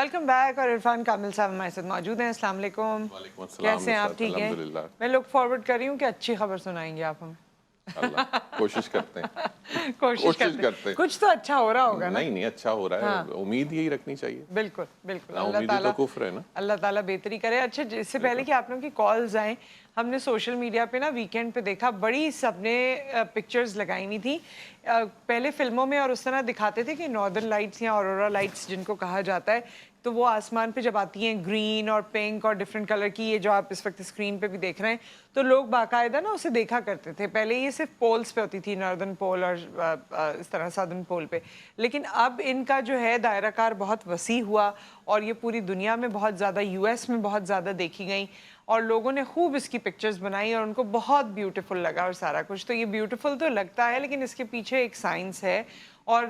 Welcome back. और इरफान कामिल साहब हमारे साथ मौजूद हैं। अस्सलाम वालेकुम। वालेकुम अस्सलाम। कैसे हैं आप? ठीक हैं? मैं लुक फॉरवर्ड कर रही हूँ कि अच्छी खबर सुनाएंगे आप हमें। अल्लाह कोशिश करते हैं। कोशिश करते हैं। कुछ तो अच्छा हो रहा होगा ना? नहीं नहीं, अच्छा हो रहा है। हाँ। उम्मीद यही रखनी चाहिए। बिल्कुल बिल्कुल। उम्मीद तो कुफ्र है ना। अल्लाह ताला बेहतरी करे। अच्छा, इससे पहले कि आप लोगों की कॉल्स आए, हमने सोशल मीडिया पे ना वीकेंड पे देखा, बड़ी सबने पिक्चर्स लगाई हुई थी। पहले फिल्मों में और उस तरह दिखाते थे कि नॉर्दर्न लाइट्स या ऑरोरा लाइट्स जिनको कहा जाता है, तो वो आसमान पे जब आती हैं ग्रीन और पिंक और डिफरेंट कलर की, ये जो आप इस वक्त स्क्रीन पे भी देख रहे हैं, तो लोग बाकायदा ना उसे देखा करते थे। पहले ये सिर्फ पोल्स पे होती थी, नॉर्दर्न पोल और इस तरह सदर्न पोल पे, लेकिन अब इनका जो है दायराकार बहुत वसी हुआ और ये पूरी दुनिया में बहुत ज़्यादा, यूएस में बहुत ज़्यादा देखी गई और लोगों ने खूब इसकी पिक्चर्स बनाई और उनको बहुत ब्यूटीफुल लगा और सारा कुछ। तो ये ब्यूटीफुल तो लगता है, लेकिन इसके पीछे एक साइंस है। और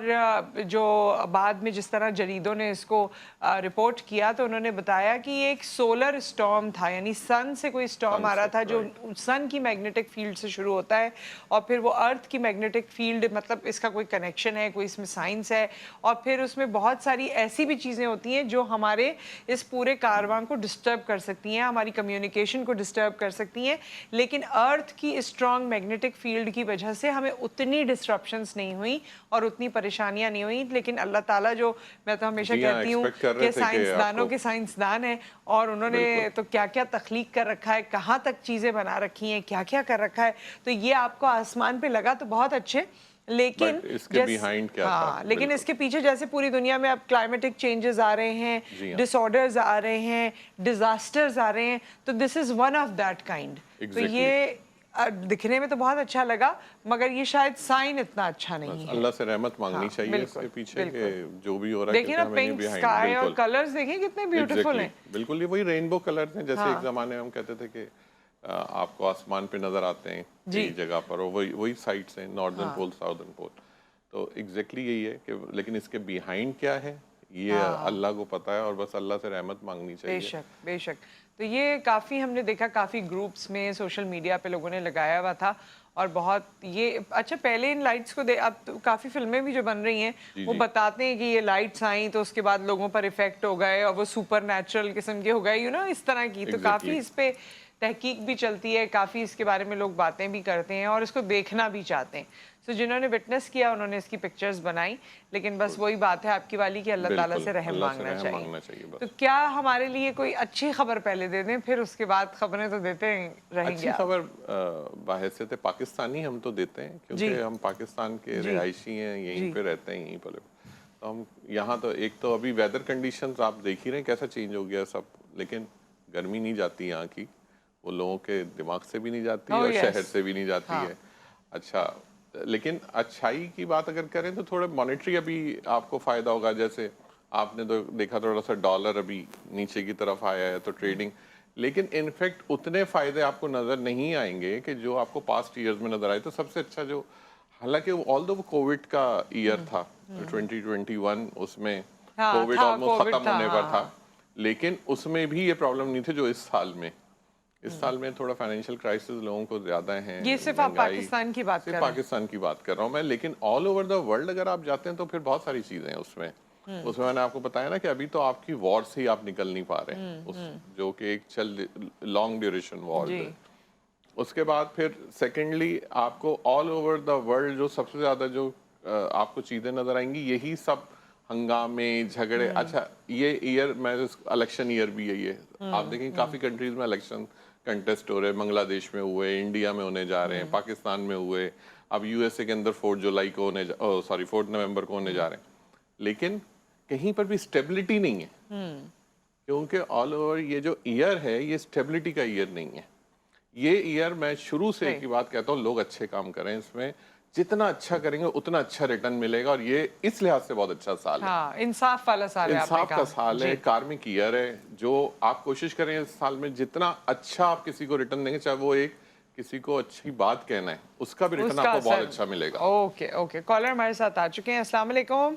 जो बाद में जिस तरह जरीदों ने इसको रिपोर्ट किया, तो उन्होंने बताया कि ये एक सोलर स्टॉर्म था, यानी सन से कोई स्टॉर्म आ रहा था जो सन की मैग्नेटिक फील्ड से शुरू होता है और फिर वो अर्थ की मैग्नेटिक फील्ड, मतलब इसका कोई कनेक्शन है, कोई इसमें साइंस है। और फिर उसमें बहुत सारी ऐसी भी चीज़ें होती हैं जो हमारे इस पूरे कारवां को डिस्टर्ब कर सकती हैं, हमारी कम्युनिकेशन को डिस्टर्ब कर सकती हैं। लेकिन अर्थ की स्ट्रॉन्ग मैग्नेटिक फील्ड की वजह से हमें उतनी डिस्ट्रप्शंस नहीं हुई और उतनी परेशानियां नहीं हुई। लेकिन अल्लाह ताला, जो मैं तो हमेशा कहती हूँ कि साइंसदानों के साइंसदान हैं और उन्होंने तो क्या क्या तख्लीक कर रखा है, कहाँ तक चीज़ें बना रखी हैं, क्या क्या कर रखा है। तो ये आपको आसमान पे लगा तो बहुत अच्छे, लेकिन इसके बिहाइंड क्या था? लेकिन इसके पीछे जैसे पूरी दुनिया में अब क्लाइमेटिक चेंजेस आ रहे हैं, डिसऑर्डर्स आ रहे हैं, डिजास्टर्स आ रहे हैं, तो this is one of that kind. तो ये दिखने में तो बहुत अच्छा लगा, मगर ये शायद साइन इतना अच्छा नहीं है। अल्लाह से रहमत मांगनी चाहिए इसके पीछे के जो भी हो रहा है। देखिए ना, पिंक स्काई और कलर्स देखिए कितने ब्यूटीफुल हैं। बिल्कुल, ये वही रेनबो कलर्स हैं, जैसे एक जमाने में हम कहते थे कि आपको आसमान पे नजर आते हैं कई जगह पर, और वही साइड्स हैं, नॉर्दर्न पोल, साउदर्न पोल। तो एग्जैक्टली यही है कि, लेकिन इसके बिहाइंड क्या है ये अल्लाह को पता है, और बस अल्लाह से रहमत मांगनी चाहिए। बेशक बेशक। तो ये काफ़ी हमने देखा, काफ़ी ग्रुप्स में सोशल मीडिया पे लोगों ने लगाया हुआ था और बहुत ये अच्छा। पहले इन लाइट्स को अब तो काफ़ी फिल्में भी जो बन रही हैं वो बताते हैं कि ये लाइट्स आई तो उसके बाद लोगों पर इफेक्ट हो गए और वो सुपर नेचुरल किस्म के हो गए, इस तरह की। तो काफ़ी इस पे तहकीक भी चलती है, काफ़ी इसके बारे में लोग बातें भी करते हैं और इसको देखना भी चाहते हैं। तो जिन्होंने विटनेस किया उन्होंने इसकी पिक्चर्स बनाई, लेकिन बस वही बात है आपकी वाली कि अल्लाह ताला से रहम मांगना चाहिए। तो क्या हमारे लिए कोई अच्छी खबर पहले दे दें, फिर उसके बाद खबरें तो देते रहेंगे। अच्छी खबर बाहैसियत पाकिस्तानी हम तो देते हैं, क्योंकि हम पाकिस्तान के रिहायशी हैं, यहीं पे रहते हैं, यहीं पर। तो हम यहाँ तो एक तो अभी वेदर कंडीशंस आप देख ही रहे हैं कैसा चेंज हो गया सब, लेकिन गर्मी नहीं जाती यहाँ की, वो लोगों के दिमाग से भी नहीं जाती और शहर से भी नहीं जाती है। अच्छा, लेकिन अच्छाई की बात अगर करें तो थोड़ा मॉनेटरी अभी आपको फायदा होगा। जैसे आपने तो देखा थोड़ा सा डॉलर अभी नीचे की तरफ आया है, तो ट्रेडिंग, लेकिन इनफैक्ट उतने फायदे आपको नजर नहीं आएंगे कि जो आपको पास्ट ईयर्स में नजर आए। तो सबसे अच्छा जो, हालांकि ऑल दो वो कोविड का ईयर था 2021, उसमें कोविड ऑलमोस्ट खत्म होने पर था, लेकिन उसमें भी ये प्रॉब्लम नहीं थे जो इस साल में। इस साल में थोड़ा फाइनेंशियल क्राइसिस लोगों को ज्यादा है। ये सिर्फ आप पाकिस्तान की बात कर रहे हैं? पाकिस्तान की बात कर रहा हूँ मैं, लेकिन ऑल ओवर द वर्ल्ड अगर आप जाते हैं तो फिर बहुत सारी चीजें हैं उसमें। मैंने आपको बताया ना कि अभी तो आपकी वॉर से ही आप निकल नहीं पा रहे हैं, जो कि एक लॉन्ग ड्यूरेशन वॉर है। उसके बाद फिर सेकेंडली आपको ऑल ओवर द वर्ल्ड जो सबसे ज्यादा जो आपको चीजें नजर आएंगी, यही सब हंगामे, झगड़े। अच्छा, ये ईयर मैं इलेक्शन ईयर भी है ये, आप देखें काफी कंट्रीज में इलेक्शन कंटेस्ट हो रहे हैं। बांग्लादेश में हुए, इंडिया में होने जा रहे हैं, पाकिस्तान में हुए, अब यूएसए के अंदर 4 नवंबर को होने जा रहे हैं। लेकिन कहीं पर भी स्टेबिलिटी नहीं है, क्योंकि ऑल ओवर ये जो ईयर है ये स्टेबिलिटी का ईयर नहीं है। ये ईयर, मैं शुरू से एक ही बात कहता हूँ, लोग अच्छे काम करें इसमें, जितना अच्छा करेंगे उतना अच्छा रिटर्न मिलेगा, और ये इस लिहाज से बहुत अच्छा साल है। इंसाफ वाला साल है, इंसाफ का साल है, कार्मिक ईयर है। जो आप कोशिश करें इस साल में जितना अच्छा आप किसी को रिटर्न देंगे, चाहे वो एक किसी को अच्छी बात कहना है, उसका भी रिटर्न आपको बहुत अच्छा मिलेगा। ओके ओके, कॉलर हमारे साथ आ चुके हैं। अस्सलाम वालेकुम।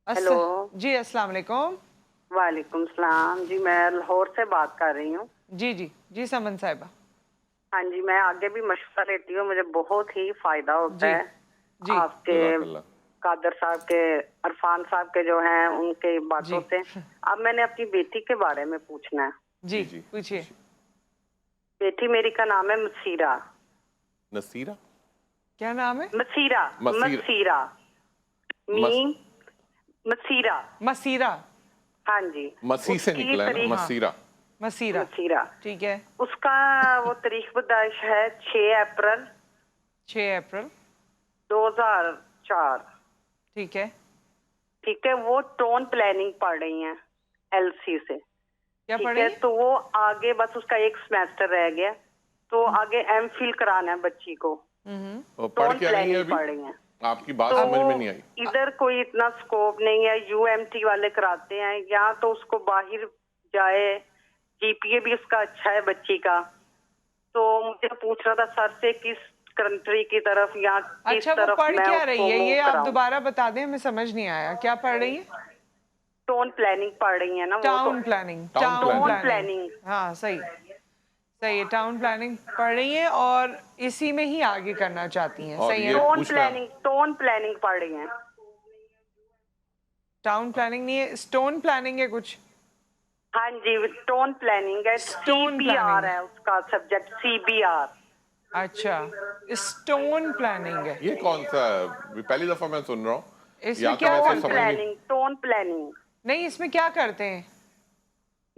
हेलो जी, अस्सलाम वालेकुम। वालेकुम सलाम जी, मैं लाहौर से बात कर रही हूँ। जी जी जी, समन साहिबा। हाँ जी, मैं आगे भी मशवरा लेती हूँ, मुझे बहुत ही फायदा होता है जी, आपके कादर साहब के, अरफान साहब के जो हैं उनके बातों जी। से। अब मैंने अपनी बेटी के बारे में पूछना है। जी जी। पूछिए। बेटी मेरी का नाम है मसीरा। नसीरा? क्या नाम है? मसीरा। मसीरा। मसीरा। मीम मसीरा। मसीरा। हाँ जी। मसीह से उसकी निकला है ना, तारीख- मसीरा। मसीरा। मसीरा। ठीक है। उसका वो तारीख पैदाइश है 6 अप्रैल 6 अप्रैल 2004। ठीक है। ठीक है। वो टाउन प्लानिंग पढ़ रही हैं एलसी से। क्या ठीक पढ़ी है। है? तो वो आगे बस उसका एक सेमेस्टर रह गया, तो आगे एमफिल कराना है बच्ची को। वो पढ़ टाउन क्या रही है प्लानिंग पढ़ अभी? रही हैं। आपकी बात तो समझ में नहीं आई। इधर कोई इतना स्कोप नहीं है, यूएमटी वाले कराते हैं, यहाँ तो उसको बाहर जाए। जीपीए भी उसका अच्छा है बच्ची का। तो मुझे पूछना था सर से किस कंट्री की तरफ या किस अच्छा, वो तरफ पढ़ मैं क्या रही उसको है move ये आप कराऊं। दोबारा बता दें, हमें समझ नहीं आया। क्या पढ़ रही है? टाउन प्लानिंग पढ़ रही है ना वो टाउन तो। Planning. Town town planning. Planning. हाँ सही सही है। टाउन प्लानिंग पढ़ रही है और इसी में ही आगे करना चाहती हैं। और सही है ये ना? पूछना- टाउन प्लानिंग पढ़ रही हैं। टाउन प्लानिंग नहीं है, स्टोन प्लानिंग है कुछ। हाँ जी, टाउन प्लानिंग है। Stone CBR planning। है उसका सब्जेक्ट, सीबीआर। अच्छा, स्टोन प्लानिंग है। ये कौन सा है? पहली दफा मैं सुन रहा हूँ। इसमें या तो क्या मैं करते समझ हैं? नहीं। Town planning. नहीं, इसमें क्या करते हैं?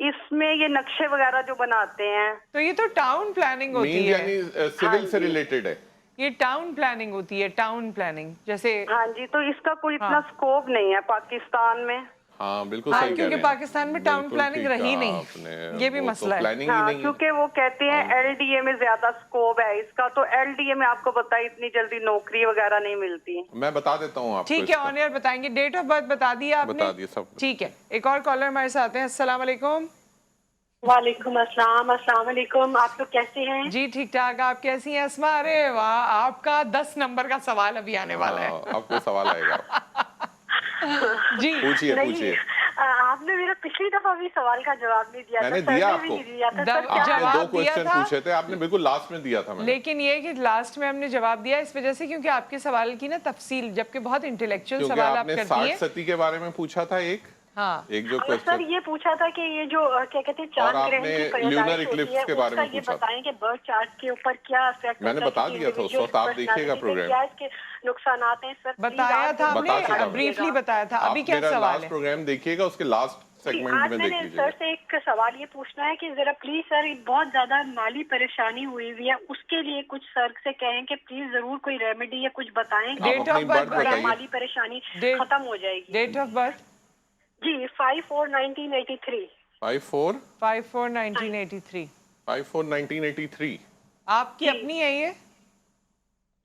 इसमें ये नक्शे वगैरह जो बनाते हैं। तो ये तो टाउन प्लानिंग होती मीन है। यानी सिविल हाँ से जी। रिलेटेड है। ये टाउन प्लानिंग होती है। टाउन प्लानिंग जैसे। हाँ जी, तो इसका कोई इतना हाँ। स्कोप नहीं है पाकिस्तान में। हाँ बिल्कुल हाँ, सही कह क्योंकि रहे हैं। पाकिस्तान में टाउन बिल्कुल प्लानिंग ठीक रही कहा नहीं। आपने। ये भी वो मसला है। प्लानिंग ही हाँ, नहीं है। क्योंकि वो कहते हैं एलडीए में ज्यादा स्कोप है इसका, तो एलडीए में आपको पता है इतनी जल्दी नौकरी वगैरह नहीं मिलती। मैं बता देता हूँ आपको। ठीक है, इसका। ऑन एयर बताएंगे। डेट ऑफ बर्थ बता दिया आपने? बता दिया सब। ठीक है, एक और कॉलर हमारे साथ हैं। अस्सलाम वालेकुम। वालेकुम अस्सलाम। अस्सलाम वालेकुम। आप लोग कैसे हैं? जी ठीक ठाक। आप कैसी हैं अस्मा? अरे वाह, आपका 10 नंबर का सवाल अभी आने वाला है। हाँ, आपको सवाल आएगा। जी पूछिए नहीं, पूछिए। आपने मेरा पिछली दफा भी सवाल का जवाब नहीं दिया मैंने था। दिया सर ने आपको। भी नहीं दिया था। दब- सर क्या आपने जवाब दो दिया क्वेश्चन था। पूछे थे, आपने बिल्कुल लास्ट में दिया था मैंने। लेकिन ये कि लास्ट में हमने जवाब दिया इस वजह से क्योंकि आपके सवाल की ना तफसील, जबकि बहुत इंटेलेक्चुअल क्योंकि सवाल आप आपने करती 60 हैं। सती के बारे में पूछा था एक। हाँ, एक जो सर क्वेश्चन ये पूछा था कि ये जो क्या कहते हैं चांद और ग्रहण आपने की पैदाइश lunar होती eclipse है के बारे उसका में ये पूछा था। बताएं कि बर्थ चार्ट के ऊपर क्या इफेक्ट मैंने बता दिया था उस वक्त, आप देखिएगा प्रोग्राम। क्या इसके नुकसान आते हैं सर? बताया था बता चुका हमने, हूं। ब्रीफली बताया था। अभी आप क्या मेरा सवाल लास्ट है? प्रोग्राम देखिएगा, उसके लास्ट सेगमेंट आज में देख मैंने लीजिएगा। सर से एक सवाल ये पूछना है कि जरा प्लीज सर, बहुत ज्यादा माली परेशानी हुई हुई है, उसके लिए कुछ सर से कहें कि प्लीज जरूर कोई रेमेडी या कुछ बताएं। डेट अपनी ऑफ बर्थ birth बताइए। माली परेशानी डेट- खत्म हो जाएगी। Date of birth? जी 5/4/1983। 5/4/1983। 5/4/1983। आपकी अपनी है ये?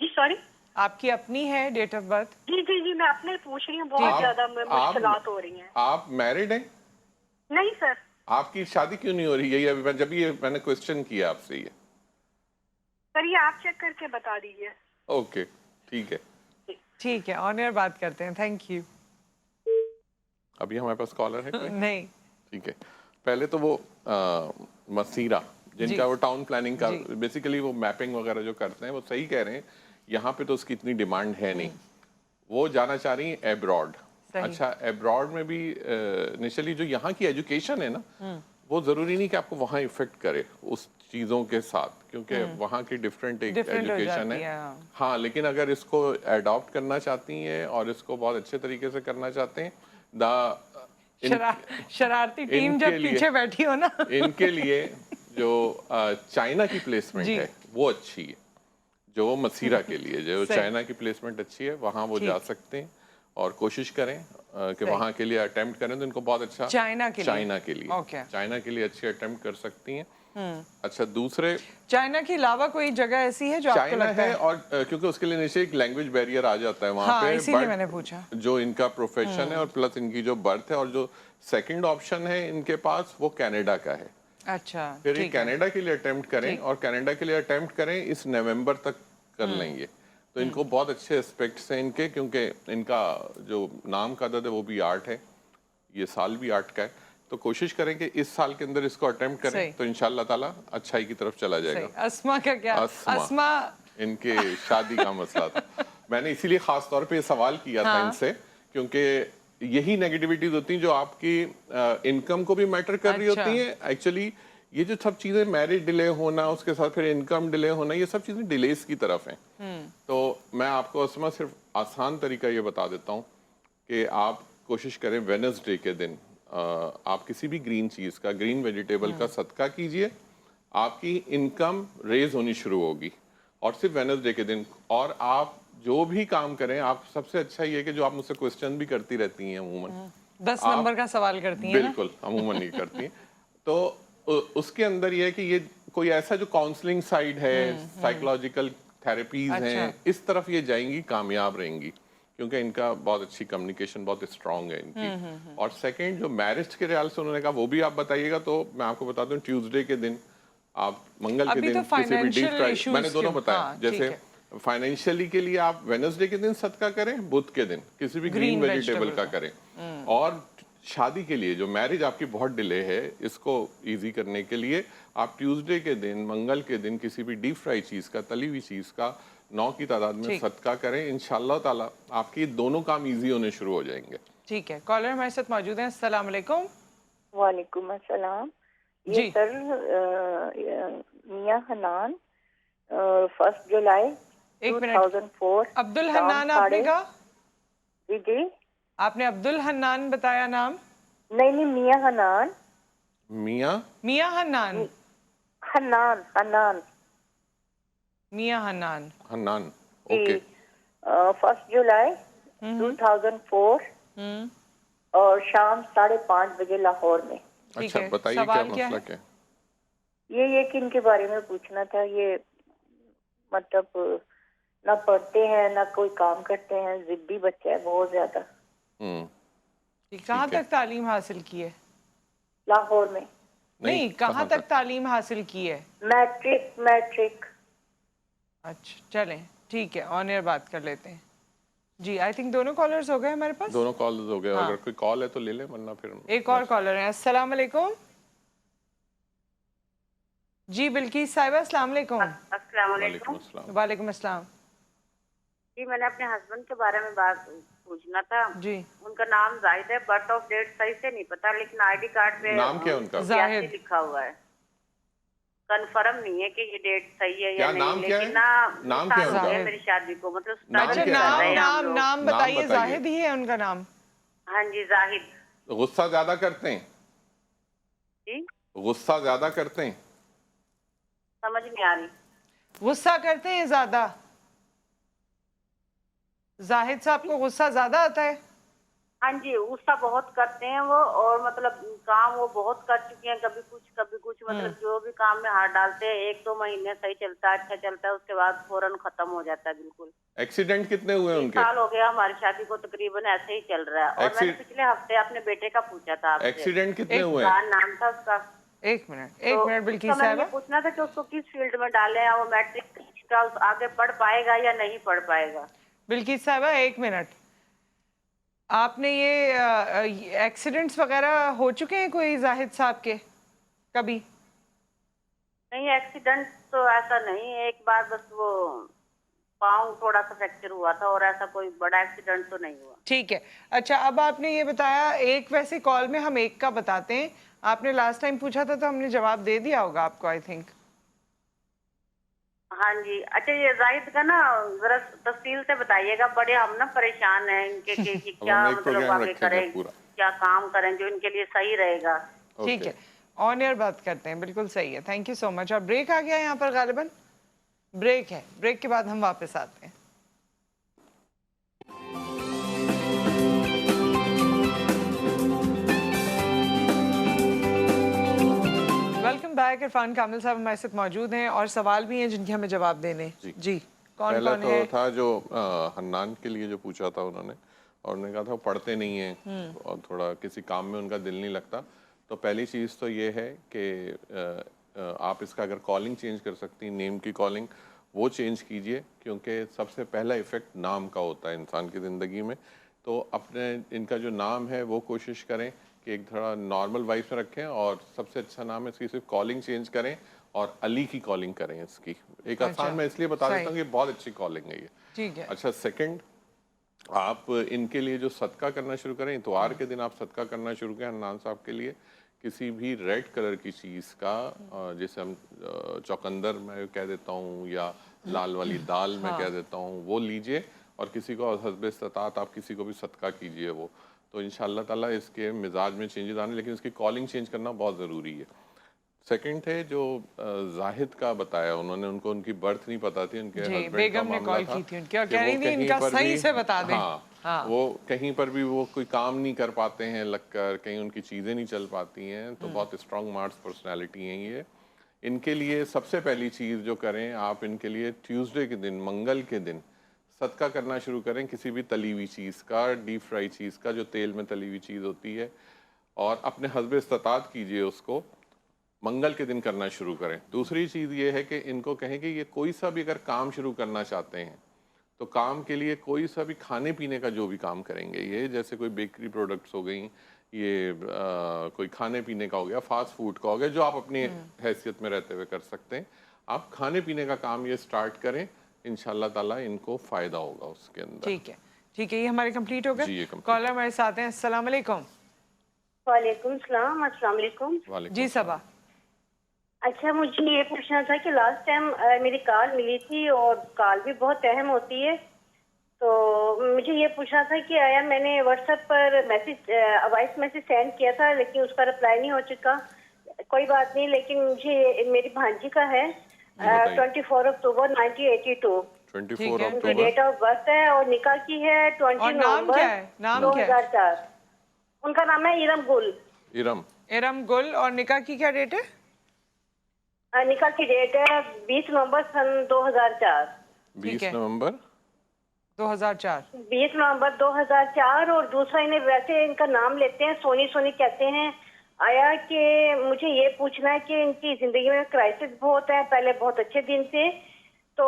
जी सॉरी। आपकी अपनी है डेट ऑफ बर्थ? जी जी जी, मैं अपने पूछ रही हूँ, बहुत आप- ज्यादा आप- मुश्किलात हो रही हैं। आप मैरिड हैं? नहीं सर। आपकी शादी क्यों नहीं हो रही? यही अभी जब ये मैंने क्वेश्चन किया आपसे ये। सर ये आप चेक करके बता दीजिए। ओके ठीक है। ठीक है, ऑन एयर बात करते हैं। Thank you. अभी हमारे पास कॉलर है कोई? नहीं, ठीक है। पहले तो वो मसीरा जी। जिनका वो टाउन प्लानिंग का जी। बेसिकली वो मैपिंग वगैरह जो करते हैं, वो सही कह रहे हैं। यहाँ पे तो उसकी इतनी डिमांड है नहीं। वो जाना चाह रही हैं एब्रॉड। सही। अच्छा, एब्रॉड में भी इनिशियली जो यहाँ की एजुकेशन है ना, वो जरूरी नहीं कि आपको वहाँ इफेक्ट करे उस चीज़ों के साथ, क्योंकि वहाँ की डिफरेंट एक Different हो एजुकेशन जाती है। है, हाँ। हाँ, लेकिन अगर इसको अडॉप्ट करना चाहती हैं और इसको बहुत अच्छे तरीके से करना चाहते हैं, शरारती टीम इनके जब लिए- पीछे बैठी हो ना। इनके लिए जो चाइना की प्लेसमेंट जी। है वो अच्छी है। जो मसीरा के लिए जो सही। चाइना की प्लेसमेंट अच्छी है, वहाँ वो ठीक। जा सकते हैं और कोशिश करें कि सही। वहाँ के लिए अटेम्प्ट करें तो इनको बहुत अच्छा। चाइना के लिए? चाइना के लिए ओके। चाइना के लिए अच्छे अटेम्प्ट कर सकती हैं। अच्छा, दूसरे चाइना के अलावा कोई जगह ऐसी है जो आपको चाइना लगता है है? और क्योंकि उसके लिए नीचे एक लैंग्वेज बैरियर आ जाता है वहाँ हाँ, पे। इसीलिए but मैंने पूछा। जो इनका प्रोफेशन है और प्लस इनकी जो बर्थ है, और जो सेकंड ऑप्शन है इनके पास वो कनाडा का है। अच्छा, फिर ये ठीक है। कनाडा के लिए अटेम्प्ट करें ठीक। और कनाडा के लिए अटेम्प्ट करें इस नवंबर तक कर लेंगे तो इनको बहुत अच्छे एस्पेक्ट्स हैं इनके, क्योंकि इनका जो नाम का अदद है वो भी 8 है, ये साल भी 8 का है। तो कोशिश करें कि इस साल के अंदर इसको अटेम्प्ट सही। करें तो इंशाल्लाह ताला अच्छाई की तरफ चला सही। जाएगा। अस्मा का क्या? अस्मा। अस्मा इनके शादी का मसला था। मैंने इसीलिए खास तौर पे सवाल किया था इनसे, क्योंकि यही नेगेटिविटीज होती हैं जो आपकी इनकम को भी मैटर कर रही होती हैं। एक्चुअली ये जो सब चीजें, मैरिज डिले होना, उसके साथ फिर इनकम डिले होना, ये सब चीजें डिलेस की तरफ हैं। तो मैं आपको असमा सिर्फ आसान तरीका ये बता देता हूँ कि आप कोशिश करें वेडनेसडे के दिन आप किसी भी ग्रीन चीज का, ग्रीन वेजिटेबल का सदका कीजिए, आपकी इनकम रेज होनी शुरू होगी। और सिर्फ वेडनेसडे के दिन। और आप जो भी काम करें, आप सबसे अच्छा ये कि जो आप मुझसे क्वेश्चन भी करती रहती हैं अमूमन, 10 नंबर का सवाल करती हैं ना? बिल्कुल अमूमन नहीं करती हैं। तो उसके अंदर ये है कि ये कोई ऐसा जो काउंसलिंग साइड है, साइकोलॉजिकल थेरेपीज हैं, इस तरफ ये जाएंगी, कामयाब रहेंगी, क्योंकि इनका बहुत अच्छी कम्युनिकेशन बहुत स्ट्रांग है इनकी। और सेकंड, जो मैरिज के ख्याल से उन्होंने कहा वो भी आप बताइएगा, तो मैं आपको बता दूं ट्यूसडे के दिन, आप मंगल के दिन तो किसी भी डीप फ्राई, issues मैंने दोनों के- बताया। हाँ, जैसे ठीक फाइनेंशियली के लिए आप वेडनेसडे के दिन सदका करें, बुध के दिन किसी भी ग्रीन Green वेजिटेबल vegetable का करें। और शादी के लिए, जो मैरिज आपकी बहुत डिले है, इसको इजी करने के लिए आप ट्यूसडे के दिन, मंगल के दिन किसी भी डीप फ्राई चीज का, तली हुई चीज का 9 की तादाद में सदका करें। इंशाल्लाह ताला आपके दोनों काम इजी होने शुरू हो जाएंगे। ठीक है, कॉलर हमारे साथ मौजूद हैं। अस्सलाम वालेकुम। वालेकुम अस्सलाम। जी। ये सर मियां हनान 1 जुलाई एक मिनट, 2004 अब्दुल शाम हन्नान आपने कहा? जी जी, आपने अब्दुल हन्नान बताया नाम? नहीं मियां हनान, मियाँ मियां हन्नान, हनान हनान मियां हन्नान। हन्नान, जी। ओके। 1 जुलाई 2004 हम्म, और शाम 5:30 बजे लाहौर में। ठीक अच्छा, है। बताइए क्या सवाल क्या मसला है? क्या है? ये कि इनके बारे में पूछना था। ये मतलब ना पढ़ते हैं ना कोई काम करते हैं, जिद्दी बच्चा है बहुत ज्यादा। कहाँ ठीक है। तक तालीम हासिल की है? लाहौर में नहीं, कहाँ तक तालीम हासिल की है? Matric matric. अच्छा, चलें, ठीक है, ऑन एयर बात कर लेते हैं। जी, आई थिंक दोनों कॉलर्स हो गए हमारे पास। दोनों कॉल हो गए। हाँ। अगर कोई कॉल है तो ले ले, वरना फिर एक और कॉलर है। अस्सलाम वालेकुम। जी बिल्किस साहिबा, अस्सलाम वालेकुम। अस्सलाम वालेकुम वालेकुम। अस्सलाम। वालेकुम अस्सलाम। जी, मैंने अपने हस्बैंड के बारे में बात पूछना था। जी। उनका नाम जाहिद है, बर्थ ऑफ डेट सही से नहीं पता, लेकिन आईडी कार्ड पे नाम क्या है उनका? जाहिद लिखा हुआ है। कंफर्म नहीं है कि ये डेट सही है क्या या नहीं, नाम क्या लेकिन है? ना नाम क्या है साल हो गए उनका? मेरी शादी को, मतलब नाम अच्छा, क्या है? नाम नाम- नाम नाम नाम बताइए। बताइए। जाहिद ही है उनका नाम? हाँ जी, जाहिद गुस्सा ज्यादा करते हैं? जी। गुस्सा ज्यादा करते हैं? समझ नहीं आ रही। गुस्सा करते हैं ज्यादा? जाहिद साहब को गुस्सा ज्यादा आता है? हाँ जी, गुस्सा बहुत करते हैं वो, और मतलब काम वो बहुत कर चुके हैं, कभी कुछ मतलब जो भी काम में हाथ डालते हैं 1-2 महीने सही चलता है, अच्छा चलता है, उसके बाद फौरन खत्म हो जाता है बिल्कुल। एक्सीडेंट कितने हुए 3 उनके? साल हो गया हमारी शादी को, तकरीबन ऐसे ही चल रहा है। और मैंने पिछले हफ्ते अपने बेटे का पूछा था आपसे। एक्सीडेंट कितने एक हुए? क्या नाम था उसका? एक मिनट बिल्किस उसका मैंने ये साहिबा। पूछना था कि उसको किस फील्ड में डाले हैं, वो मैट्रिक का आगे पढ़ पाएगा या नहीं पढ़ पाएगा। बिल्किस साहिबा, एक मिनट। आपने ये एक्सीडेंट्स वगैरह हो चुके हैं कोई जाहिद साहब के कभी? नहीं, एक्सीडेंट तो ऐसा नहीं, एक बार बस वो पाँव थोड़ा सा फ्रैक्चर हुआ था, और ऐसा कोई बड़ा एक्सीडेंट तो नहीं हुआ। ठीक है। अच्छा, अब आपने ये बताया, एक वैसे कॉल में हम एक का बताते हैं। आपने लास्ट टाइम पूछा था तो हमने जवाब दे दिया होगा आपको, आई थिंक। हाँ जी। अच्छा, ये जाहिद का ना जरा तफसील से बताइएगा, बड़े हम ना परेशान हैं इनके कि क्या हम एक मतलब प्रोग्राम आगे रखेंगे करें, पूरा। क्या काम करें जो इनके लिए सही रहेगा। ठीक ओके। है, ऑन एयर बात करते हैं, बिल्कुल सही है। Thank you so much. और ब्रेक आ गया यहाँ पर, गालिबन ब्रेक है। ब्रेक के बाद हम वापस आते हैं। Welcome back. इरफान कामिल साहब हमारे साथ मौजूद हैं और सवाल भी हैं जिनके हमें जवाब देने। जी, कौन पहला कौन तो है? था जो हन्नान के लिए जो पूछा था उन्होंने, और उन्होंने कहा था वो पढ़ते नहीं हैं और थोड़ा किसी काम में उनका दिल नहीं लगता। तो पहली चीज़ तो ये है कि आप इसका अगर कॉलिंग चेंज कर सकती हैं, नेम की कॉलिंग वो चेंज कीजिए, क्योंकि सबसे पहला इफ़ेक्ट नाम का होता है इंसान की ज़िंदगी में। तो अपने इनका जो नाम है वो कोशिश करें कि एक थोड़ा नॉर्मल वाइफ में रखें, और सबसे अच्छा नाम है इसकी सिर्फ कॉलिंग चेंज करें, और अली की कॉलिंग करें इसकी। एक अच्छा, आसान मैं इसलिए बता सही। देता हूँ कि बहुत अच्छी कॉलिंग है ये। ठीक है। अच्छा, सेकंड, आप इनके लिए जो सदका करना शुरू करें, इतवार के दिन आप सदका करना शुरू करें हन्नान साहब के लिए, किसी भी रेड कलर की चीज़ का, जैसे हम चौकंदर मैं कह देता हूँ या लाल वाली दाल मैं कह देता हूँ, वो लीजिए और किसी को हस्ब इस्तात आप किसी को भी सदका कीजिए वो, तो इंशाअल्लाह ताला इसके मिजाज में चेंजेस आने, लेकिन इसकी कॉलिंग चेंज करना बहुत ज़रूरी है। सेकंड है जो जाहिद का बताया उन्होंने, उनको उनकी बर्थ नहीं पता थी, उनके जी, हस्बैंड का बेगम ने मामला कॉल था की थी उनकी और कि कह वो रही थी कहीं इनका पर सही भी, से बता दें। हाँ, वो कहीं पर भी वो कोई काम नहीं कर पाते हैं लगकर, कहीं उनकी चीज़ें नहीं चल पाती हैं, तो बहुत स्ट्रॉन्ग मार्क्स पर्सनैलिटी हैं ये। इनके लिए सबसे पहली चीज़ जो करें आप, इनके लिए ट्यूसडे के दिन, मंगल के दिन सदका करना शुरू करें किसी भी तली हुई चीज़ का, डीप फ्राई चीज़ का, जो तेल में तली हुई चीज़ होती है, और अपने हस्ब इस्तात कीजिए उसको, मंगल के दिन करना शुरू करें। दूसरी चीज़ ये है कि इनको कहें कि ये कोई सा भी अगर काम शुरू करना चाहते हैं तो काम के लिए कोई सा भी खाने पीने का जो भी काम करेंगे, ये जैसे कोई बेकरी प्रोडक्ट्स हो गई, ये कोई खाने पीने का हो गया, फास्ट फूड का हो गया, जो आप अपनी हैसियत में रहते हुए कर सकते हैं, आप खाने पीने का काम ये स्टार्ट करें, इंशाल्लाह ताला इनको फ़ायदा होगा उसके अंदर। ठीक है, ठीक है, ये हमारे कंप्लीट हो जी, गए। ये complete कॉलर हमारे साथ हैं। अस्सलाम वालेकुम। वालेकुम सलाम, अस्सलाम वालेकुम। वालेकुम जी अस्सलाम। सबा। अच्छा, मुझे ये पूछना था कि लास्ट टाइम मेरी कॉल मिली थी और कॉल भी बहुत अहम होती है, तो मुझे ये पूछना था कि आया मैंने व्हाट्सएप पर मैसेज वॉइस मैसेज सेंड किया था, लेकिन उसका रिप्लाई नहीं हो चुका। कोई बात नहीं, लेकिन मुझे मेरी भांजी का है 24 अक्टूबर 1982 24 ठीक है। उनकी अक्टूबर डेट ऑफ बर्थ है, और निकाह की है 20 और नाम क्या है? नवंबर नाम क्या है? 2004। उनका नाम है इरम गुल। इरम इरम गुल। और निकाह की क्या डेट है? निकाह की डेट है 20 नवंबर सन 2004। 20 है। नवंबर 2004। 20 नवंबर 2004। और दूसरा, इन्हें वैसे इनका नाम लेते हैं सोनी, सोनी कहते हैं। आया कि मुझे ये पूछना है कि इनकी जिंदगी में क्राइसिस बहुत है, पहले बहुत अच्छे दिन थे, तो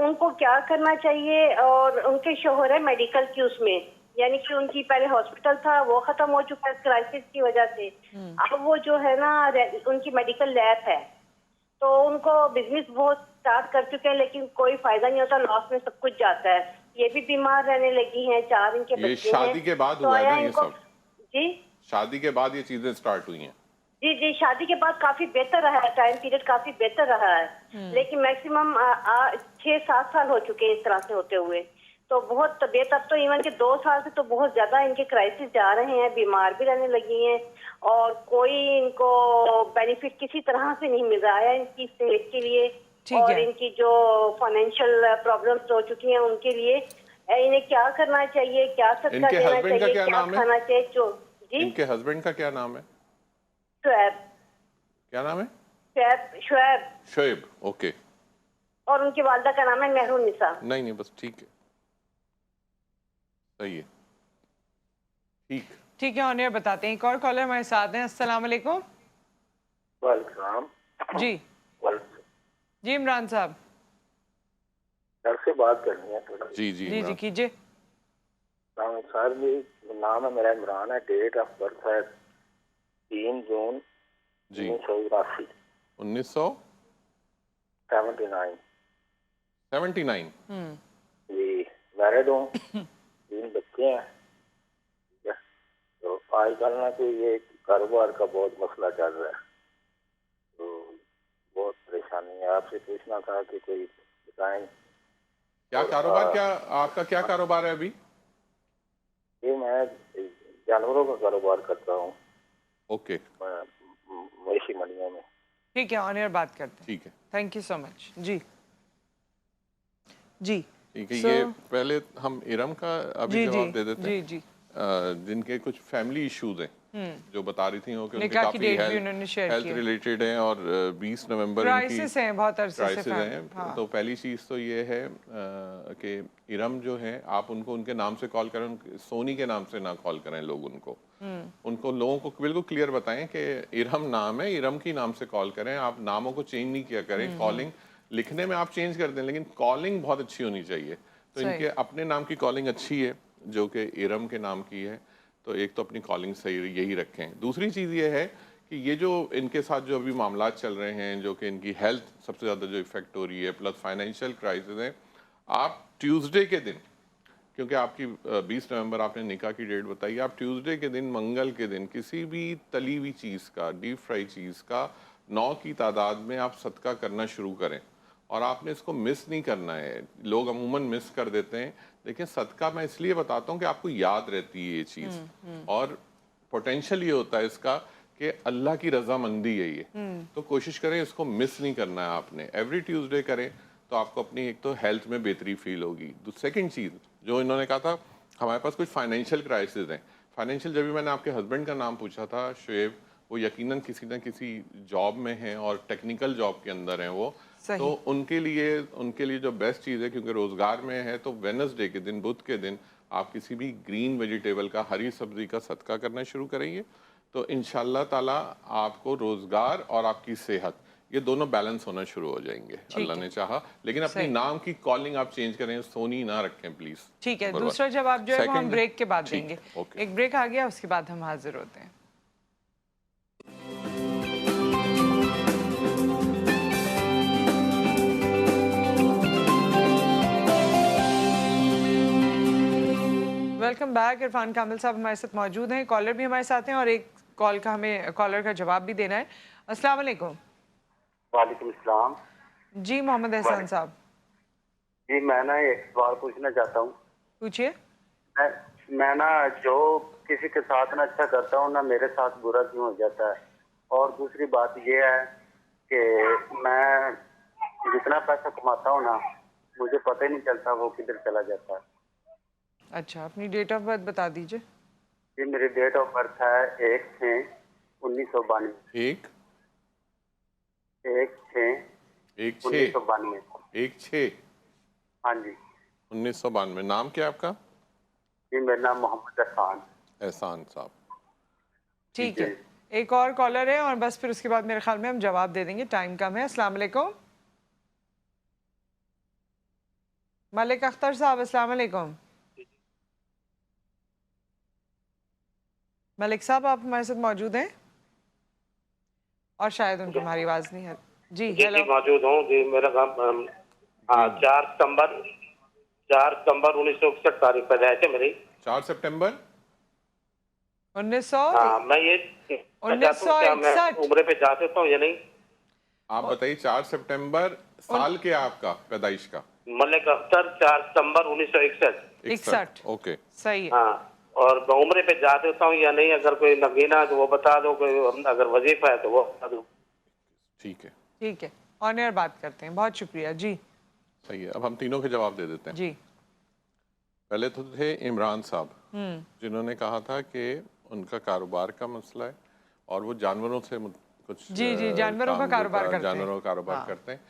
उनको क्या करना चाहिए। और उनके शोहर है मेडिकल की उसमें, यानी कि उनकी पहले हॉस्पिटल था वो खत्म हो चुका है क्राइसिस की वजह से। अब वो जो है ना, उनकी मेडिकल लैब है, तो उनको बिजनेस बहुत स्टार्ट कर चुके हैं, लेकिन कोई फायदा नहीं होता, लॉस में सब कुछ जाता है। ये भी बीमार रहने लगी हैं, 4 इनके ये बच्चे शादी हैं। के बाद तो हुआ है आया ना ये इनको, सब? जी शादी के बाद ये चीजें स्टार्ट हुई हैं। जी जी, शादी के बाद काफी बेहतर रहा है, टाइम पीरियड काफी बेहतर रहा है, लेकिन मैक्सिमम 6-7 साल हो चुके हैं इस तरह से होते हुए। तो बहुत तबीयत, अब तो इवन के 2 साल से तो बहुत ज्यादा इनके क्राइसिस जा रहे हैं, बीमार भी रहने लगी हैं, और कोई इनको बेनिफिट किसी तरह से नहीं मिल रहा है इनकी सेहत के लिए, ठीक और है। इनकी जो फाइनेंशियल प्रॉब्लम्स हो चुकी हैं उनके लिए। इन्हें क्या करना चाहिए, क्या सदका इनके देना हस्बैंड का चाहिए, क्या क्या नाम है? खाना चाहिए? जो जी, इनके हस्बैंड का क्या नाम है? शुएब, क्या नाम है? शुएब, शुएब। शोएब। ओके। और उनकी वालदा का नाम है मेहरून निसा। नहीं नहीं, बस ठीक है, सही है, ठीक। ठीक है, ऑनियर बताते हैं। एक और कॉलर हमारे साथ हैं। अस्सलाम वालेकुम। वालेकुम। जी जी, इमरान साहब। घर से बात करनी है थोड़ा। जी जी जी जी इमरान। कीजिए। सर जी, नाम है मेरा इमरान है, डेट ऑफ बर्थ है 3 जून जी 1982। 1979। 79। जी, मैरिड हूँ, 3 बच्चे हैं। ठीक है, तो आजकल ना कि ये कारोबार का बहुत मसला चल रहा है, तो बहुत परेशानी है। आपसे पूछना था कि कोई बताएं। क्या कारोबार, क्या आपका क्या कारोबार है अभी? ये मैं जानवरों का कारोबार करता हूँ, ओके, मवेशी मंडियों में। ठीक है, ऑनियर बात करते हैं। ठीक है, थैंक यू सो मच। जी जी ठीक है। So- ये पहले हम इरम का अभी जी जवाब जी दे देते जी हैं। जी। जिनके कुछ फैमिली इश्यूज हैं, जो बता रही थी वो कि उनके निकाह की काफी डेट भी उन्होंने शेयर हेल्थ की है। रिलेटेड हैं, और 20 नवंबर इनकी क्राइसिस हैं, बहुत अरसे से क्राइसिस हैं। हाँ। तो पहली चीज़ तो ये है कि इरम जो है, आप उनको उनके नाम से कॉल करें, सोनी के नाम से ना कॉल करें लोग उनको। उनको लोगों को बिल्कुल क्लियर बताएं कि इरम नाम है, इरम की नाम से कॉल करें। आप नामों को चेंज नहीं किया करें, कॉलिंग लिखने में आप चेंज कर दें, लेकिन कॉलिंग बहुत अच्छी होनी चाहिए। तो सही। इनके अपने नाम की कॉलिंग अच्छी है, जो कि इरम के नाम की है, तो एक तो अपनी कॉलिंग सही यही रखें। दूसरी चीज़ ये है कि ये जो इनके साथ जो अभी मामला चल रहे हैं, जो कि इनकी हेल्थ सबसे ज़्यादा जो इफेक्ट हो रही है, प्लस फाइनेंशियल क्राइसिस है, आप ट्यूसडे के दिन, क्योंकि आपकी 20 नवंबर आपने निकाह की डेट बताई, आप ट्यूसडे के दिन, मंगल के दिन किसी भी तली हुई चीज़ का, डीप फ्राई चीज़ का 9 की तादाद में आप सदका करना शुरू करें। और आपने इसको मिस नहीं करना है। लोग अमूमन मिस कर देते हैं, लेकिन सदका मैं इसलिए बताता हूँ कि आपको याद रहती है ये चीज़, और पोटेंशियल ये होता है इसका कि अल्लाह की रजामंदी है ये। तो कोशिश करें इसको मिस नहीं करना है आपने, एवरी ट्यूसडे करें, तो आपको अपनी एक तो हेल्थ में बेहतरी फील होगी। सेकंड चीज़ जो इन्होंने कहा था, हमारे पास कुछ फाइनेंशियल क्राइसिस हैं। फाइनेंशियल, जब भी मैंने आपके हस्बैंड का नाम पूछा था शुएब, वो यकीनन किसी न किसी जॉब में हैं और टेक्निकल जॉब के अंदर हैं वो, तो उनके लिए जो बेस्ट चीज़ है, क्योंकि रोज़गार में है, तो वेडनेसडे के दिन, बुध के दिन आप किसी भी ग्रीन वेजिटेबल का, हरी सब्जी का सदका करना शुरू करेंगे, तो इंशाल्लाह ताला आपको रोज़गार और आपकी सेहत, ये दोनों बैलेंस होना शुरू हो जाएंगे, अल्लाह ने चाहा। लेकिन अपने नाम की कॉलिंग आप चेंज करें, सोनी ना रखें प्लीज। ठीक है, दूसरा जवाब जो है वो हम ब्रेक के बाद देंगे। एक ब्रेक आ गया, उसके बाद हम हाजिर होते हैं। Welcome back. इरफान कामिल साहब हमारे साथ मौजूद हैं, कॉलर भी हमारे साथ हैं, और एक कॉलर का जवाब भी देना है। अस्सलाम वालेकुम। वालेकुम सलाम। जी मोहम्मद एहसान साहब। जी मैं ना एक सवाल पूछना चाहता हूँ। पूछिए। मैं ना जो किसी के साथ ना अच्छा करता हूँ ना, मेरे साथ बुरा क्यों हो जाता है। और दूसरी बात ये है कि मैं जितना पैसा कमाता हूँ ना, मुझे पता ही नहीं चलता वो किधर चला जाता है। अच्छा, अपनी डेट ऑफ बर्थ बता दीजिए। जी मेरी डेट ऑफ बर्थ है 1/6/1992। 1/6/1992। हाँ जी 1992। नाम क्या है आपका? जी मेरा नाम मोहम्मद एहसान साहब। ठीक है, एक और कॉलर है और बस फिर उसके बाद मेरे ख्याल में हम जवाब दे देंगे, टाइम कम है। अस्सलाम वालेकुम मलिक अख्तर साहब। अस्सलाम वालेकुम मलिक साहब, आप हमारे साथ मौजूद हैं और शायद उनको हमारी आवाज़ नहीं है। जी हेलो, मौजूद हूँ जी। मेरा काम 4 सितंबर 1961 तारीख पैदाइश है मेरी। 4 सितंबर 1900। मैं ये 1961 उम्र पे जा सकता हूँ या नहीं? आप बताइए, 4 सितंबर साल क्या आपका पैदाइश का? मलिक अख्तर 4 सितंबर 1961। ओके सही है। हाँ, और उम्र पे जा सकता हूँ या नहीं? अगर कोई नगीना तो वो बता दो, कोई अगर वजीफा है तो वो बता दो। ठीक है, ठीक है, ऑन एयर बात करते हैं। बहुत शुक्रिया जी। सही है। अब हम तीनों के जवाब दे देते हैं जी। पहले तो थे इमरान साहब, जिन्होंने कहा था कि उनका कारोबार का मसला है और वो जानवरों से कुछ जी जानवरों का कारोबार करते हैं। जानवरों का कारोबार करते हैं।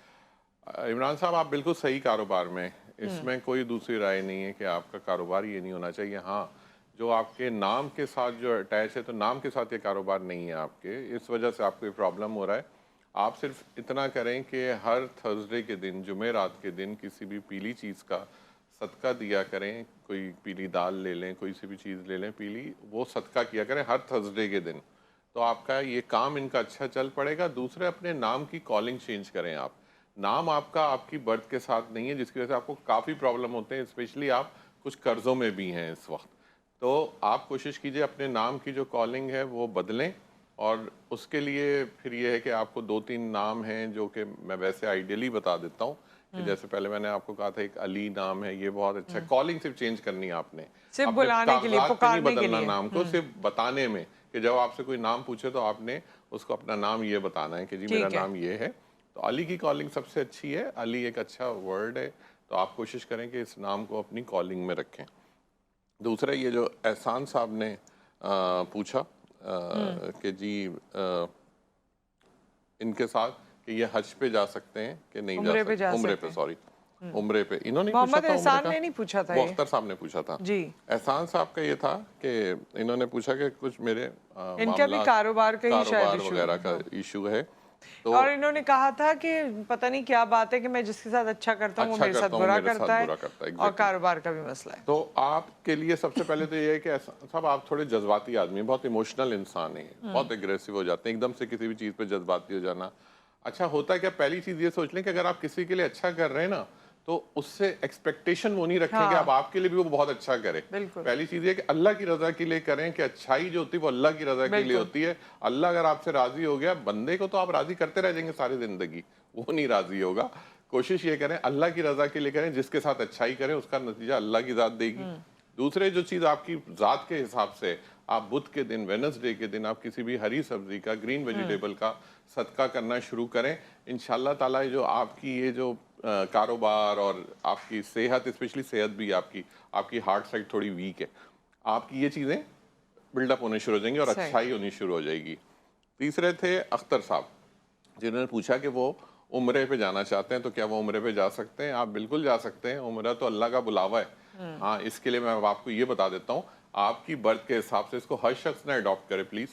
इमरान साहब, आप बिल्कुल सही कारोबार में, इसमें कोई दूसरी राय नहीं है कि आपका कारोबार ये नहीं होना चाहिए। हाँ, जो आपके नाम के साथ जो अटैच है, तो नाम के साथ ये कारोबार नहीं है आपके, इस वजह से आपको ये प्रॉब्लम हो रहा है। आप सिर्फ इतना करें कि हर थर्सडे के दिन, जुमेरात के दिन, किसी भी पीली चीज़ का सदका दिया करें। कोई पीली दाल ले लें, कोई सी भी चीज़ ले लें पीली, वो सदका किया करें हर थर्सडे के दिन, तो आपका ये काम इनका अच्छा चल पड़ेगा। दूसरे, अपने नाम की कॉलिंग चेंज करें आप। नाम आपका आपकी बर्थ के साथ नहीं है, जिसकी वजह से आपको काफ़ी प्रॉब्लम होते हैं, स्पेशली आप कुछ कर्ज़ों में भी हैं इस वक्त। तो आप कोशिश कीजिए अपने नाम की जो कॉलिंग है वो बदलें, और उसके लिए फिर ये है कि आपको 2-3 नाम हैं जो कि मैं वैसे आइडियली बता देता हूँ कि जैसे पहले मैंने आपको कहा था, एक अली नाम है, ये बहुत अच्छा है। कॉलिंग सिर्फ चेंज करनी है आपने, सिर्फ अपने बुलाने के लिए, कागजात पे पुकारने नहीं के बदलना लिए। नाम को, सिर्फ बताने में, कि जब आपसे कोई नाम पूछे तो आपने उसको अपना नाम ये बताना है कि जी मेरा नाम ये है। तो अली की कॉलिंग सबसे अच्छी है, अली एक अच्छा वर्ड है, तो आप कोशिश करें कि इस नाम को अपनी कॉलिंग में रखें। दूसरा, ये जो एहसान साहब ने पूछा कि जी इनके साथ कि ये हज पे जा सकते हैं कि नहीं जा सकते, उम्रे पे, सॉरी उम्रे पे इन्होंने मोहम्मद एहसान ने नहीं पूछा था, वो अख्तर साहब ने पूछा था जी। एहसान साहब का ये था कि इन्होंने पूछा कि कुछ मेरे इनका भी कारोबार का ही शायद वगैरह का इशू है, तो और इन्होंने कहा था कि पता नहीं क्या बात है कि मैं जिसके साथ अच्छा करता हूँ वो अच्छा मेरे साथ करता हूँ, बुरा मेरे साथ करता है, बुरा करता है, और exactly। कारोबार का भी मसला है। तो आपके लिए सबसे पहले तो ये है कि सब आप थोड़े जज्बाती आदमी हैं, बहुत इमोशनल इंसान है, बहुत एग्रेसिव हो जाते हैं एकदम से किसी भी चीज़ पे जज्बाती हो जाना अच्छा होता है क्या। पहली चीज़ ये सोच लें कि अगर आप किसी के लिए अच्छा कर रहे हैं ना तो उससे एक्सपेक्टेशन वो नहीं रखें कि हाँ। आप आपके लिए भी वो बहुत अच्छा करे। बिल्कुल। पहली चीज़ ये कि अल्लाह की रज़ा के लिए करें कि अच्छाई जो होती है वो अल्लाह की रज़ा के लिए बिल्कुल। होती है। अल्लाह अगर आपसे राज़ी हो गया, बंदे को तो आप राज़ी करते रह जाएंगे सारी ज़िंदगी, वो नहीं राज़ी होगा। कोशिश ये करें अल्लाह की रज़ा के लिए करें, जिसके साथ अच्छाई करें उसका नतीजा अल्लाह की ज़ात देगी। दूसरे जो चीज़ आपकी ज़ात के हिसाब से आप बुध के दिन, वेडनेसडे के दिन आप किसी भी हरी सब्जी का, ग्रीन वेजिटेबल का सदका करना शुरू करें। इंशाल्लाह ताला जो आपकी ये जो कारोबार और आपकी सेहत, स्पेशली सेहत भी आपकी हार्ट साइड थोड़ी वीक है, आपकी ये चीज़ें बिल्डअप होने शुरू हो जाएंगी और सही। अच्छाई होनी शुरू हो जाएगी। तीसरे थे अख्तर साहब, जिन्होंने पूछा कि वो उम्रे पे जाना चाहते हैं तो क्या वो उम्रे पे जा सकते हैं। आप बिल्कुल जा सकते हैं, उम्रा तो अल्लाह का बुलावा है। हाँ, इसके लिए मैं आपको ये बता देता हूँ, आपकी बर्थ के हिसाब से इसको हर शख्स ने अडॉप्ट करे प्लीज़।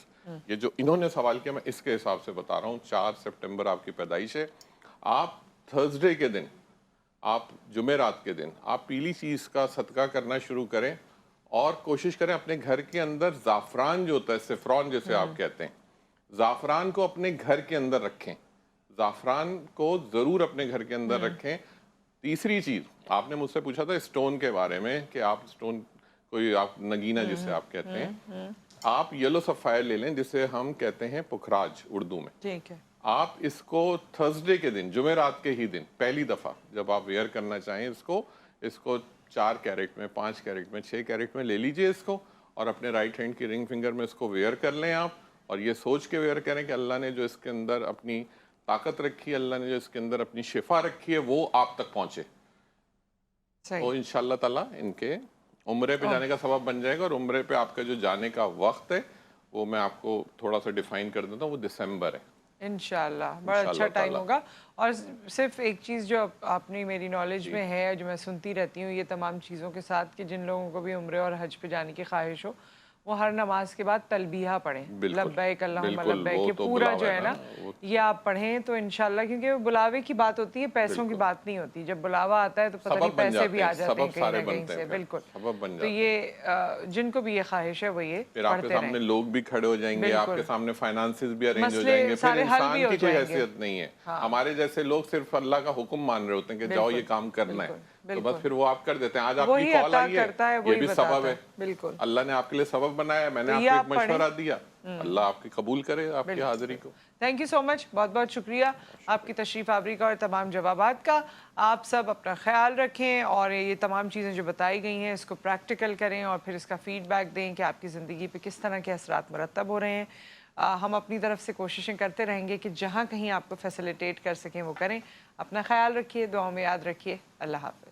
ये जो इन्होंने सवाल किया मैं इसके हिसाब से बता रहा हूँ। 4 सितंबर आपकी पैदाइश है। आप थर्सडे के दिन, आप जुमेरात के दिन आप पीली चीज़ का सदका करना शुरू करें और कोशिश करें अपने घर के अंदर ज़ाफ़रान जो होता है, सेफ्रॉन जिसे आप कहते हैं, ज़ाफ़रान को अपने घर के अंदर रखें। ज़ाफ़रान को ज़रूर अपने घर के अंदर रखें। तीसरी चीज़, आपने मुझसे पूछा था स्टोन के बारे में कि आप स्टोन कोई आप नगीना जिसे आप कहते हैं, आप येलो सफ़ायर ले लें जिसे हम कहते हैं पुखराज उर्दू में। ठीक है। आप इसको थर्सडे के दिन, जुमेरात के ही दिन पहली दफ़ा जब आप वेयर करना चाहें इसको 4 कैरेट में, 5 कैरेट में, 6 कैरेट में ले लीजिए इसको और अपने राइट हैंड की रिंग फिंगर में इसको वेयर कर लें आप। और ये सोच के वेयर करें कि अल्लाह ने जो इसके अंदर अपनी ताकत रखी है, अल्लाह ने जो इसके अंदर अपनी शिफा रखी है वो आप तक पहुंचे। सही। तो इंशाल्लाह ताला इनके उम्रे पे जाने का सबब बन जाएगा। और उम्रे पे आपका जो जाने का वक्त है वो मैं आपको थोड़ा सा डिफाइन कर देता हूँ, वो दिसंबर है इंशाल्लाह। बड़ा अच्छा इंशाल्लाह टाइम ताला। होगा। और सिर्फ एक चीज़ जो आपने मेरी नॉलेज में है, जो मैं सुनती रहती हूँ ये तमाम चीज़ों के साथ, कि जिन लोगों को भी उम्रे और हज पे जाने की ख्वाहिश हो वो हर नमाज के बाद तलबिया पढ़ें, बिल्कुल, लब्बैक अल्लाहुम्मा बिल्कुल, लब्बैक, वो ये तो पूरा जो बुलावा है है ना ना, वो ये आप पढ़ें तो इंशाल्लाह, क्योंकि वो बुलावे की बात होती है, पैसों की बिल्कुल। बात नहीं होती। जब बुलावा आता है तो पता सबब नहीं बन पैसे भी जाते आ हैं, जाते हैं सबब कहीं सारे ना कहीं बनते से। हैं फिर, बिल्कुल। सबब बन तो जाते ये जिनको भी ये ख्वाहिश है वो ये फिर आपके पढ़ते सामने रहें। लोग भी खड़े हो जाएंगे, बिल्कुल। आपके सामने फाइनेंसेस भी अरेंज हो मसले जाएंगे, फिर सारे हल भी इंसान हो की कोई जाएंगे। हैसियत नहीं है। हाँ। हमारे जैसे लोग सिर्फ अल्लाह का हुक्म मान रहे होते हैं कि जाओ बिल्कुल, ये काम करना है, बिल्कुल, तो बस बिल्कुल। फिर वो आप कर देते हैं। आज आपकी वही कॉल अता आई है, करता है, ये वही भी बताता सबब है। है। बिल्कुल। अल्लाह ने आपके लिए सबब बनाया है, मैंने तो ये आपको आप एक मशवरा पढ़ें। दिया, अल्लाह आपकी कबूल करे आपकी हाजिरी को। थैंक यू सो मच, बहुत बहुत शुक्रिया आपकी तशरीफ़ आवरी का और तमाम जवाबात का। आप सब अपना ख्याल रखें और ये तमाम चीज़ें जो बताई गई हैं इसको प्रैक्टिकल करें और फिर इसका फ़ीडबैक दें कि आपकी ज़िंदगी पे किस तरह के असरात मरतब हो रहे हैं। हम अपनी तरफ से कोशिशें करते रहेंगे कि जहाँ कहीं आपको फैसिलिटेट कर सकें वो करें। अपना ख्याल रखिए, दुआओं में याद रखिए। अल्लाह हाफ़िज़।